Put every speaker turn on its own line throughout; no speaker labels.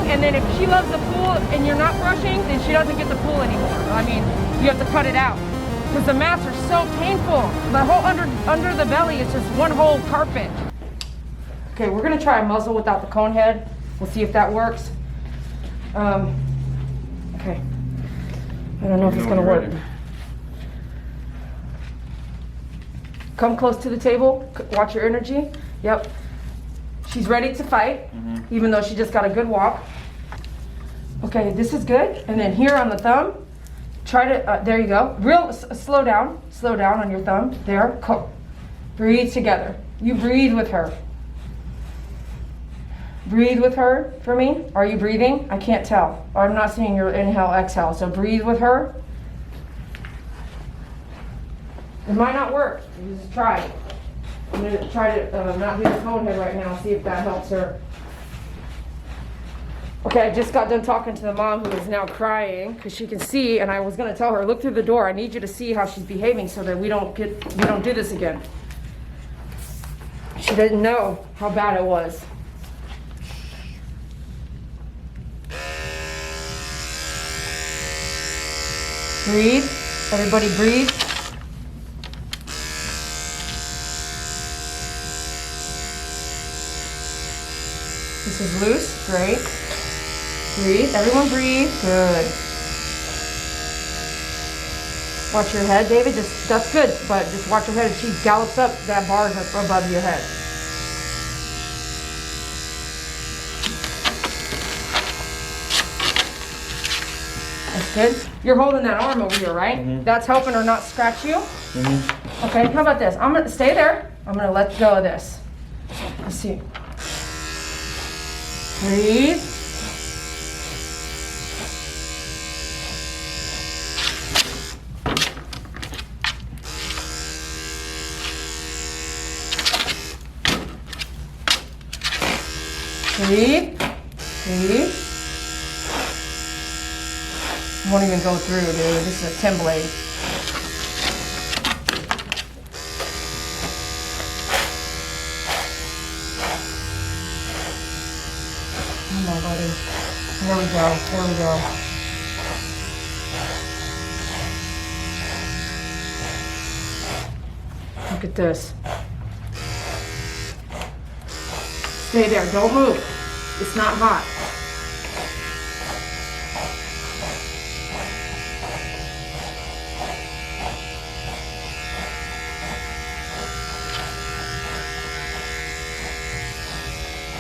And then if she loves the pool and you're not brushing, then she doesn't get the pool anymore. I mean, you have to cut it out because the mats are so painful. The whole under the belly is just one whole carpet. Okay, we're gonna try a muzzle without the cone head. We'll see if that works. Okay. I don't know if it's gonna work. Come close to the table. Watch your energy. Yep. She's ready to fight, even though she just got a good walk. Okay, this is good. And then here on the thumb, try to, there you go. Slow down on your thumb. There, cool. Breathe together. You breathe with her. Breathe with her for me. Are you breathing? I can't tell. I'm not seeing your inhale, exhale. So breathe with her. It might not work. You just try it. I'm going to try to not do the cone head right now, see if that helps her. Okay, I just got done talking to the mom who is now crying because she can see, and I was going to tell her, look through the door. I need you to see how she's behaving so that we don't do this again. She didn't know how bad it was. Breathe. Everybody breathe. This is loose, great. Breathe, everyone breathe, good. Watch your head, David, that's good, but just watch your head. If she gallops up, that bar is above your head. That's good. You're holding that arm over here, right? That's helping her not scratch you? Okay, how about this? I'm gonna stay there. I'm gonna let go of this. Let's see. Breathe. Breathe. Breathe. Won't even go through, dude. This is a 10 blade. Come on, buddy. There we go. There we go. Look at this. Stay there. Don't move. It's not hot.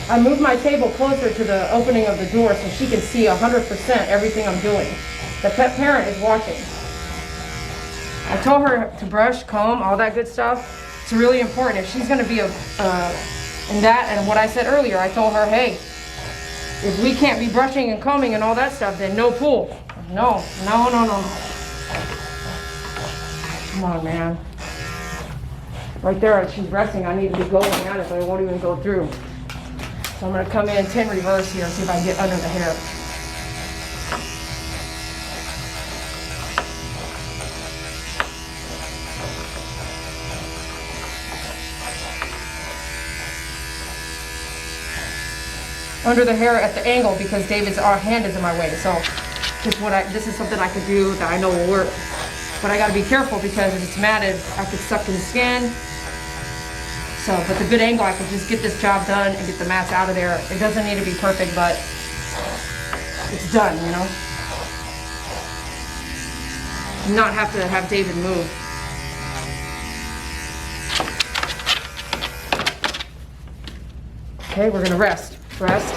I moved my table closer to the opening of the door so she can see 100% everything I'm doing. The pet parent is watching. I told her to brush, comb, all that good stuff. It's really important. If she's going to be in that, and what I said earlier, I told her, hey, if we can't be brushing and combing and all that stuff, then no pool. No, no, no, no. Come on, man. Right there, she's resting. I need to be going at it, but it won't even go through. So I'm going to come in 10 reverse here and see if I can get under the hair. Under the hair at the angle because David's hand is in my way. So this is something I could do that I know will work. But I got to be careful because if it's matted, I could suck in the skin. So, but the good angle, I can just get this job done and get the mats out of there. It doesn't need to be perfect, but it's done, you know? Not have to have David move. Okay, we're gonna rest. Rest.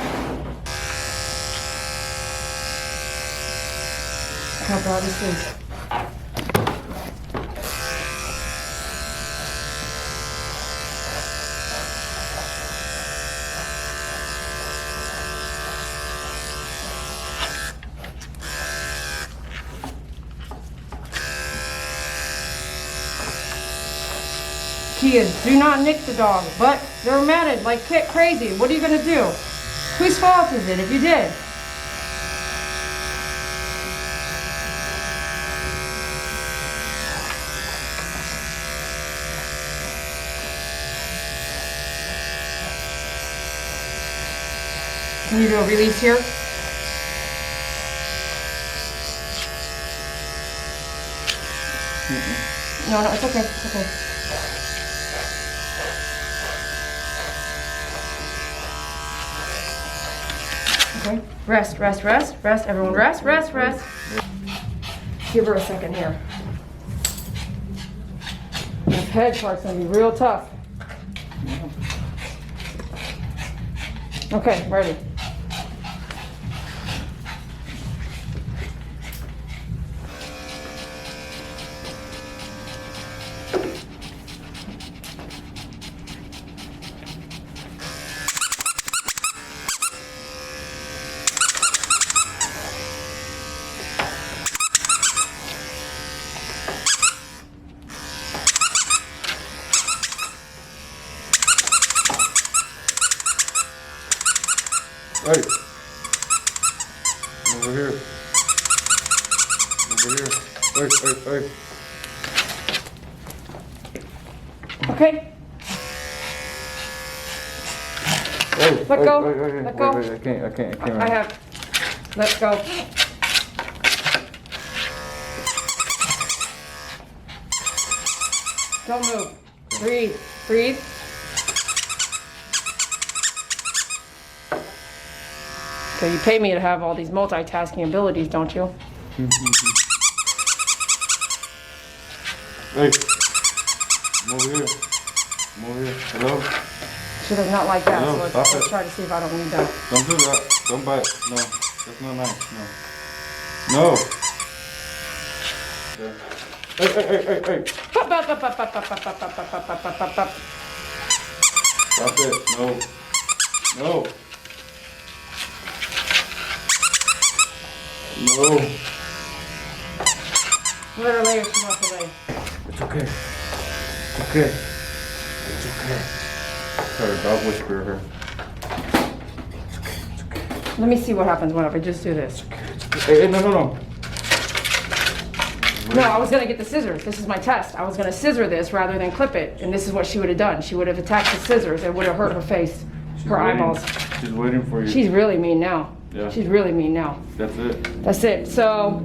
How broad this is. Key is do not nick the dog, but they're matted like crazy. What are you gonna do? Whose fault is it if you did? Can you do a release here? No, it's okay, it's okay. Okay, rest, rest, rest, rest, everyone rest, rest, rest. Give her a second here. This head part's gonna be real tough. Okay, ready.
Hey, over here. Over here. Hey.
Okay.
Hey,
Let go.
Let
Let go.
Wait, I can't.
I have. Let's go. Don't move. Breathe. Breathe. So you pay me to have all these multitasking abilities, don't you?
Hey, come over here. Come over here. Hello?
She does not like that,
No,
so
stop
let's
it.
try to see if I don't need that.
Don't do that. Don't bite. No, that's not nice. No. Hey.
Pop, pop, pop, pop, pop, pop, pop, pop, pop, pop, pop, pop, pop, pop.
Stop it. No.
Let her lay if she wants to lay.
It's okay. Sorry, dog whisperer her.
Let me see what happens whenever I just do this.
Hey, no.
No, I was gonna get the scissors. This is my test. I was gonna scissor this rather than clip it, and this is what she would have done. She would have attacked the scissors. It would have hurt her face, her eyeballs.
She's waiting for you.
She's really mean now.
Yeah.
She's really mean now.
That's it.
That's it. So.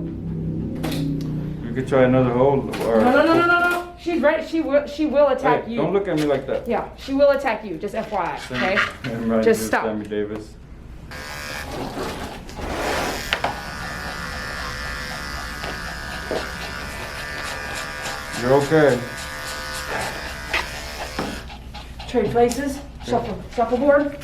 You could try another hole. Or
No. She's ready. She will attack
Hey,
you.
don't look at me like that.
Yeah, she will attack you. Just FYI, okay?
Right,
Just stop.
Sammy Davis. You're okay.
Trade places. Shuffleboard.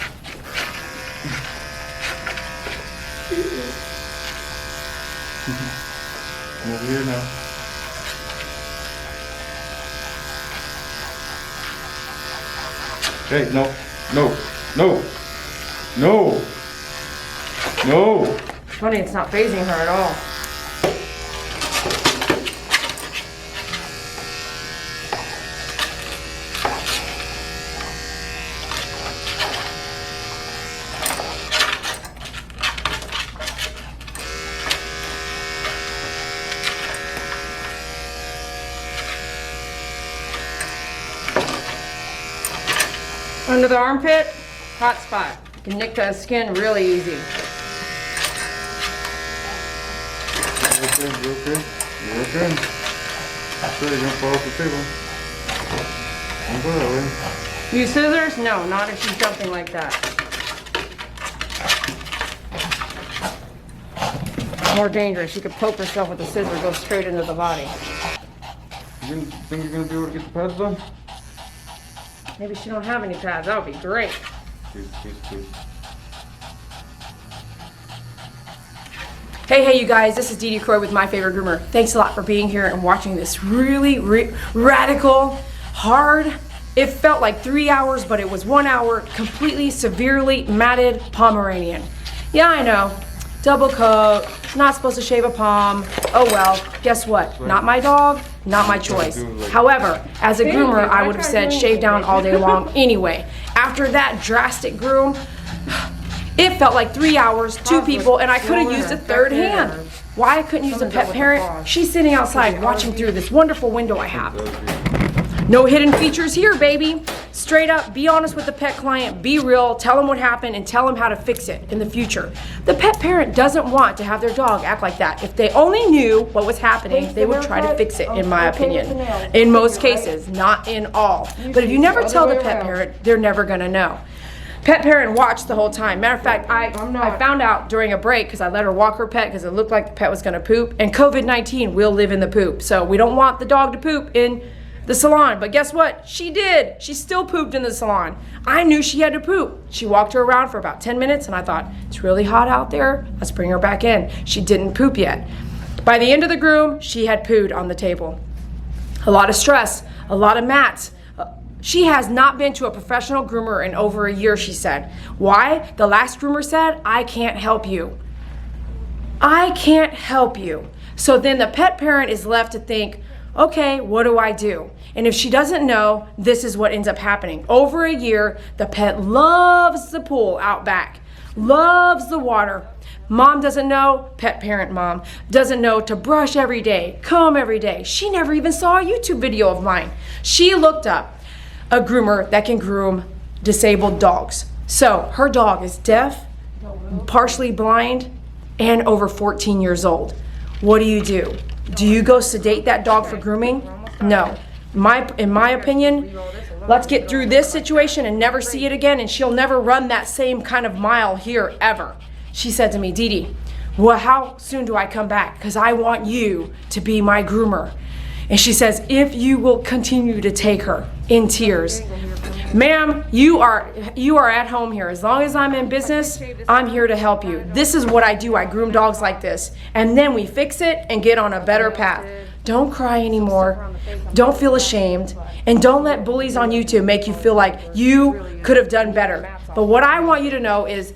Come over here now. Hey, no.
Funny, it's not phasing her at all. Under the armpit, hot spot. You can nick that skin really easy.
You're okay. So you're gonna fall off the table. Don't go that way.
Use scissors? No, not if she's jumping like that. More dangerous. She could poke herself with the scissor, go straight into the body.
You think you're gonna be able to get the pads done?
Maybe she don't have any pads. That would be great.
He's cute.
Hey, you guys, this is Dee Croy with My Favorite Groomer. Thanks a lot for being here and watching this really radical, hard, it felt like 3 hours, but it was 1 hour, completely severely matted Pomeranian. Yeah, I know, double coat, not supposed to shave a pom. Oh well, guess what? Not my dog, not my choice. However, as a groomer, I would have said shave down all day long anyway. After that drastic groom, it felt like 3 hours, 2 people, and I could have used a third hand. Why I couldn't use a pet parent? She's sitting outside watching through this wonderful window I have. No hidden features here, baby. Straight up, be honest with the pet client, be real, tell them what happened, and tell them how to fix it in the future. The pet parent doesn't want to have their dog act like that. If they only knew what was happening, they would try to fix it, in my opinion. In most cases, not in all. But if you never tell the pet parent, they're never gonna know. Pet parent watched the whole time. Matter of fact, I found out during a break because I let her walk her pet because it looked like the pet was gonna poop. And COVID-19 will live in the poop. So we don't want the dog to poop in the salon. But guess what? She did. She still pooped in the salon. I knew she had to poop. She walked her around for about 10 minutes and I thought, it's really hot out there. Let's bring her back in. She didn't poop yet. By the end of the groom, she had pooed on the table. A lot of stress, a lot of mats. She has not been to a professional groomer in over a year, she said. Why? The last groomer said, I can't help you. I can't help you. So then the pet parent is left to think, okay, what do I do? And if she doesn't know, this is what ends up happening. Over a year, the pet loves the pool out back, loves the water. Mom doesn't know, pet parent mom, doesn't know to brush every day, comb every day. She never even saw a YouTube video of mine. She looked up a groomer that can groom disabled dogs. So her dog is deaf, partially blind, and over 14 years old. What do? Do you go sedate that dog for grooming? No. In my opinion, let's get through this situation and never see it again, and she'll never run that same kind of mile here ever. She said to me, Dee Dee, well, how soon do I come back? Because I want you to be my groomer. And she says, if you will continue to take her, in tears. Ma'am, you are at home here. As long as I'm in business, I'm here to help you. This is what I do. I groom dogs like this. And then we fix it and get on a better path. Don't cry anymore. Don't feel ashamed. And don't let bullies on YouTube make you feel like you could have done better. But what I want you to know is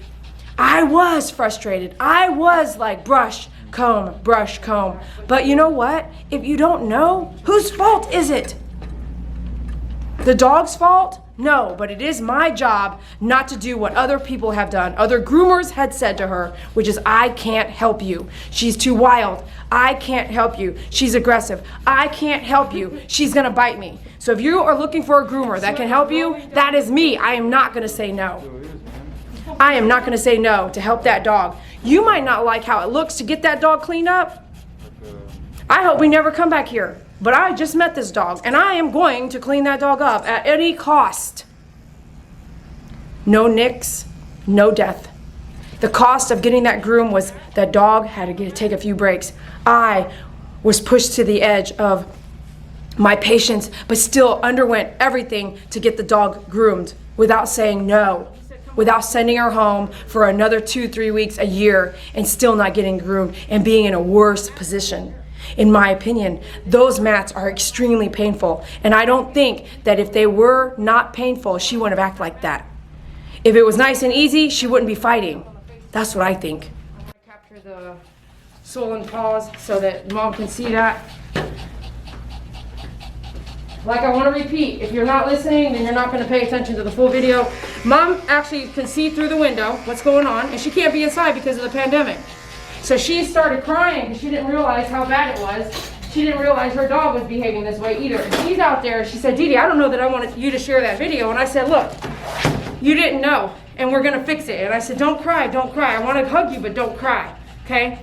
I was frustrated. I was like, brush, comb. But you know what? If you don't know, whose fault is it? The dog's fault? No, but it is my job not to do what other people have done. Other groomers had said to her, which is, I can't help you. She's too wild. I can't help you. She's aggressive. I can't help you. She's gonna bite me. So if you are looking for a groomer that can help you, that is me. I am not gonna say no. I am not gonna say no to help that dog. You might not like how it looks to get that dog cleaned up. I hope we never come back here. But I just met this dog, and I am going to clean that dog up at any cost. No nicks, no death. The cost of getting that groom was that dog had to take a few breaks. I was pushed to the edge of my patience, but still underwent everything to get the dog groomed without saying no, without sending her home for another 2-3 weeks, a year, and still not getting groomed and being in a worse position. In my opinion, those mats are extremely painful, and I don't think that if they were not painful, she wouldn't have acted like that. If it was nice and easy, she wouldn't be fighting. That's what I think. I capture the swollen paws so that mom can see that. Like I want to repeat, if you're not listening, then you're not going to pay attention to the full video. Mom actually can see through the window what's going on, and she can't be inside because of the pandemic. So she started crying because she didn't realize how bad it was. She didn't realize her dog was behaving this way either. And she's out there, she said, Dee Dee, I don't know that I wanted you to share that video. And I said, look, you didn't know, and we're gonna fix it. And I said, don't cry. I wanna hug you, but don't cry, okay?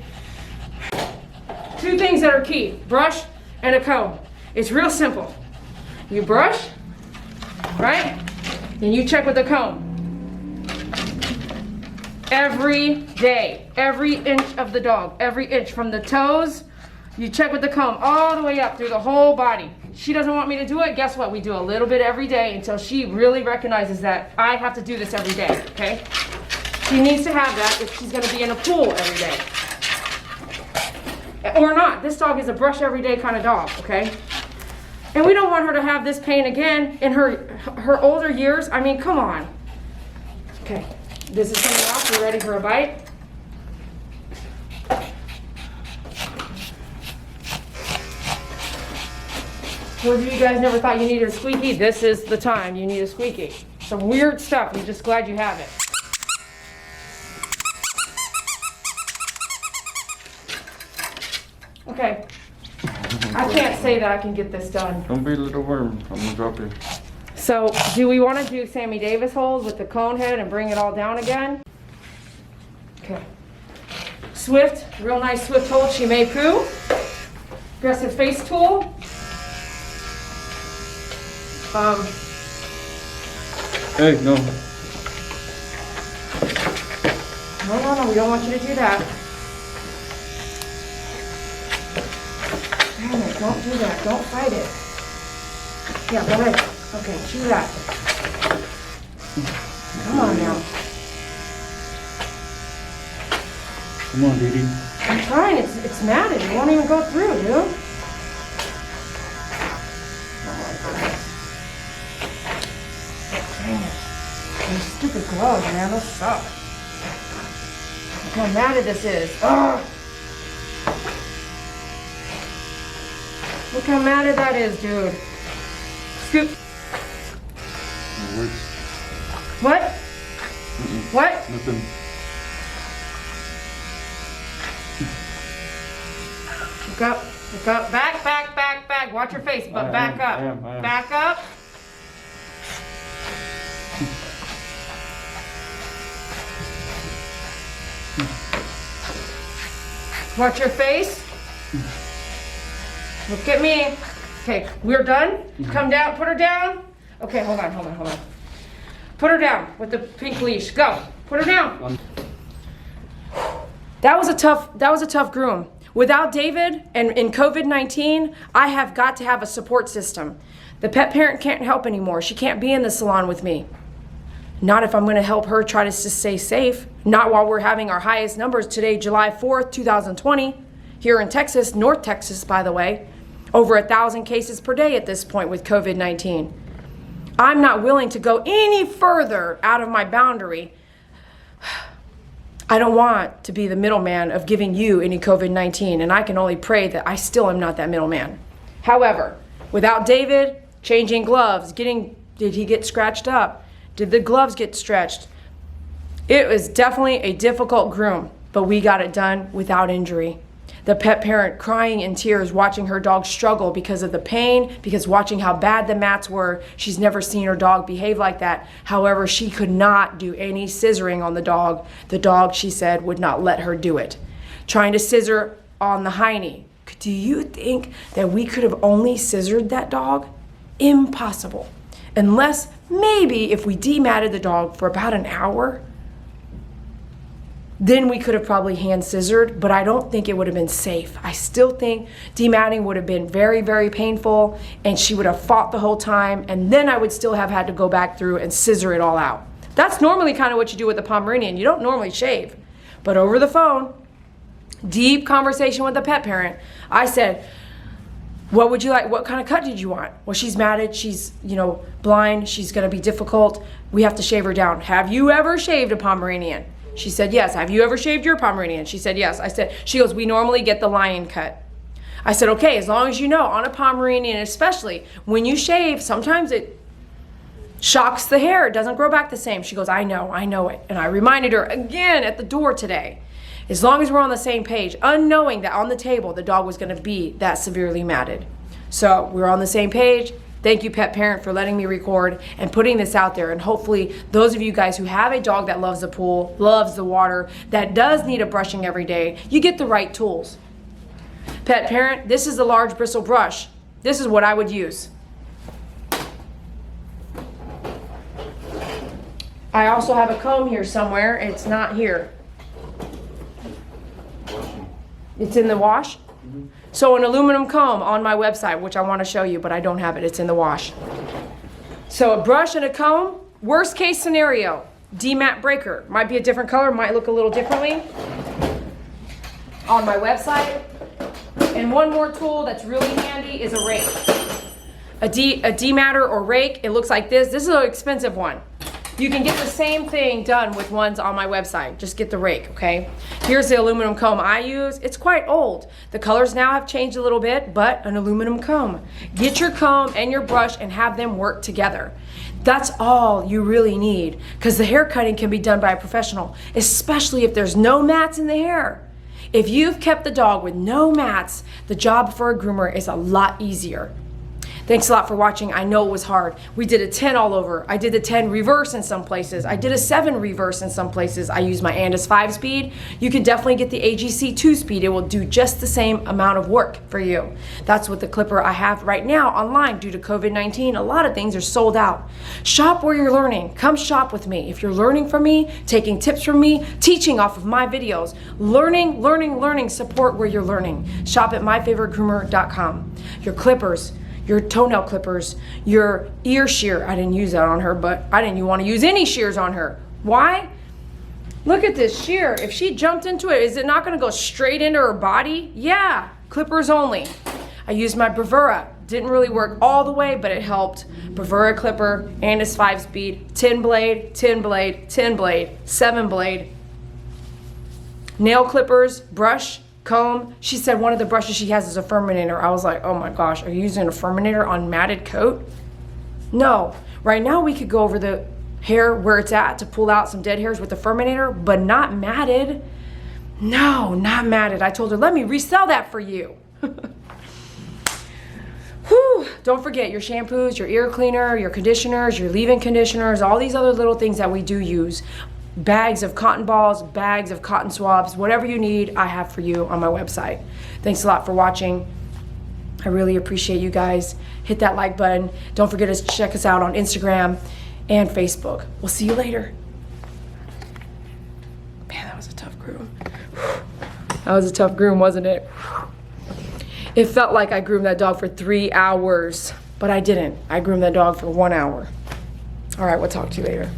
2 things that are key, brush and a comb. It's real simple. You brush, right? Then you check with the comb. Every day, every inch of the dog, every inch from the toes, you check with the comb all the way up through the whole body. she doesn't want me to do it. Guess what? We do a little bit every day until she really recognizes that I have to do this every day, okay? She needs to have that if she's gonna be in a pool every day. Or not. This dog is a brush every day kind of dog, okay? And we don't want her to have this pain again in her older years. I mean, come on. Okay, this is coming off. You ready for a bite? Those of you guys never thought you needed a squeaky, this is the time you need a squeaky. Some weird stuff, I'm just glad you have it. Okay, I can't say that I can get this done.
Don't be a little worm. I'm gonna drop you.
So, do we want to do Sammy Davis hold with the cone head and bring it all down again? Okay. Swift, real nice swift hold. She may poo. Aggressive face tool.
Hey, no.
No, we don't want you to do that. Damn it, don't do that. Don't fight it. Yeah, go ahead. Okay, chew that. Come on now.
Come on, Dee Dee.
I'm trying. It's matted. It won't even go through, dude. Dang it. Those stupid gloves, man. Those suck. Look how matted this is. Ugh. Look how matted that is, dude. Scoop. What? What?
Nothing.
Look up, look up. Back. Watch your face, but back up.
I am.
Back up. Watch your face. Look at me. Okay, we're done. Come down, put her down. Okay, hold on. Put her down with the pink leash. Go. Put her down. That was a tough groom. Without David and in COVID-19, I have got to have a support system. The pet parent can't help anymore. She can't be in the salon with me. Not if I'm going to help her try to stay safe. Not while we're having our highest numbers today, July 4th, 2020, here in Texas, North Texas, by the way. Over 1,000 cases per day at this point with COVID-19. I'm not willing to go any further out of my boundary. I don't want to be the middleman of giving you any COVID-19, and I can only pray that I still am not that middleman. However, without David changing gloves, did he get scratched up? Did the gloves get stretched? It was definitely a difficult groom, but we got it done without injury. The pet parent crying in tears, watching her dog struggle because of the pain, because watching how bad the mats were. She's never seen her dog behave like that. However, she could not do any scissoring on the dog. The dog, she said, would not let her do it. Trying to scissor on the hiney. Do you think that we could have only scissored that dog? Impossible. Unless maybe if we dematted the dog for about an hour, then we could have probably hand scissored, but I don't think it would have been safe. I still think dematting would have been very, very painful, and she would have fought the whole time, and then I would still have had to go back through and scissor it all out. That's normally kind of what you do with a Pomeranian. You don't normally shave. But over the phone, deep conversation with the pet parent, I said, what would you like? What kind of cut did you want? Well, she's matted, she's, blind, she's gonna be difficult. We have to shave her down. Have you ever shaved a Pomeranian? She said, yes. Have you ever shaved your Pomeranian? She said, yes. She goes, we normally get the lion cut. I said, okay, as long as you know, on a Pomeranian especially, when you shave, sometimes it shocks the hair. It doesn't grow back the same. She goes, I know it. And I reminded her again at the door today, as long as we're on the same page, unknowing that on the table, the dog was gonna be that severely matted. So we're on the same page. Thank you, pet parent, for letting me record and putting this out there. And hopefully those of you guys who have a dog that loves the pool, loves the water, that does need a brushing every day, you get the right tools. Pet parent, this is the large bristle brush. This is what I would use. I also have a comb here somewhere. It's not here. It's in the wash? So an aluminum comb on my website, which I want to show you, but I don't have it. It's in the wash. So a brush and a comb, worst case scenario, demat breaker. Might be a different color, might look a little differently on my website. And one more tool that's really handy is a rake. A dematter or rake, it looks like this. This is an expensive one. You can get the same thing done with ones on my website. Just get the rake, okay? Here's the aluminum comb I use. It's quite old. The colors now have changed a little bit, but an aluminum comb. Get your comb and your brush and have them work together. That's all you really need, because the hair cutting can be done by a professional, especially if there's no mats in the hair. If you've kept the dog with no mats, the job for a groomer is a lot easier. Thanks a lot for watching. I know it was hard. We did a 10 all over. I did a 10 reverse in some places. I did a 7 reverse in some places. I used my Andis 5-speed. You can definitely get the AGC 2-speed. It will do just the same amount of work for you. That's what the clipper I have right now online due to COVID-19. A lot of things are sold out. Shop where you're learning. Come shop with me. If you're learning from me, taking tips from me, teaching off of my videos, learning, support where you're learning. Shop at myfavoritegroomer.com. Your clippers, your toenail clippers, your ear shear. I didn't use that on her, but I didn't want to use any shears on her. Why? Look at this shear. If she jumped into it, is it not going to go straight into her body? Yeah, clippers only. I used my Bravura. Didn't really work all the way, but it helped. Bravura clipper, Andis 5-speed, 10 blade, 10 blade, 10 blade, 7 blade. Nail clippers, brush, comb. She said one of the brushes she has is a Furminator. I was like, oh my gosh, are you using a Furminator on matted coat? No. Right now we could go over the hair where it's at to pull out some dead hairs with the Furminator, but not matted. No, not matted. I told her, let me resell that for you. Whew. Don't forget your shampoos, your ear cleaner, your conditioners, your leave-in conditioners, all these other little things that we do use. Bags of cotton balls, bags of cotton swabs, whatever you need, I have for you on my website. Thanks a lot for watching. I really appreciate you guys. Hit that like button. Don't forget to check us out on Instagram and Facebook. We'll see you later. Man, that was a tough groom. That was a tough groom, wasn't it? It felt like I groomed that dog for 3 hours, but I didn't. I groomed that dog for 1 hour. All right, we'll talk to you later.